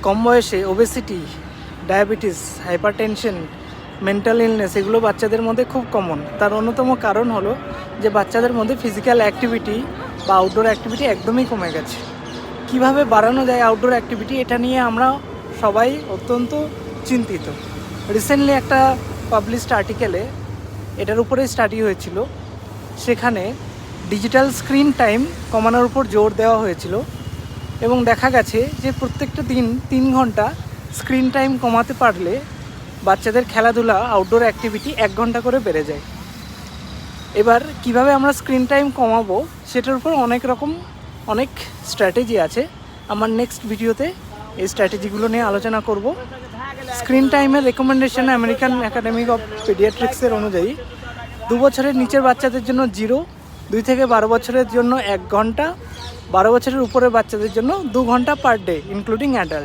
কম বয়সে obesity, diabetes, hypertension, mental illness এগুলো বাচ্চাদের মধ্যে খুব কমন। তার অন্যতম কারণ হলো যে বাচ্চাদের মধ্যে ফিজিক্যাল অ্যাক্টিভিটি বা আউটডোর অ্যাক্টিভিটি একদমই কমে গেছে। কিভাবে বাড়ানো যায় আউটডোর অ্যাক্টিভিটি, এটা নিয়ে আমরা সবাই অত্যন্ত চিন্তিত। রিসেন্টলি একটা পাবলিশড আর্টিকেলে এটার উপরে স্টাডি হয়েছিল। সেখানে ডিজিটাল স্ক্রিন টাইম কমানোর উপর জোর দেওয়া হয়েছিল এবং দেখা গেছে যে প্রত্যেকটা দিন 3 ঘন্টা স্ক্রিন টাইম কমাতে পারলে বাচ্চাদের খেলাধুলা, আউটডোর অ্যাক্টিভিটি 1 ঘন্টা করে বেড়ে যায়। এবার কিভাবে আমরা স্ক্রিন টাইম কমাবো সেটার উপর অনেক স্ট্র্যাটেজি আছে। আমার নেক্সট ভিডিওতে এই স্ট্র্যাটেজিগুলো নিয়ে আলোচনা করব। স্ক্রিন টাইমের রেকমেন্ডেশন আমেরিকান একাডেমি অফ পেডিয়াট্রিক্সের অনুযায়ী 2 বছরের নিচের বাচ্চাদের জন্য 0, 2 থেকে 12 বছরের জন্য 1 ঘন্টা, 12 বছরের উপরের বাচ্চাদের জন্য 2 ঘন্টা পার ডে ইনক্লুডিং অ্যাডাল্ট।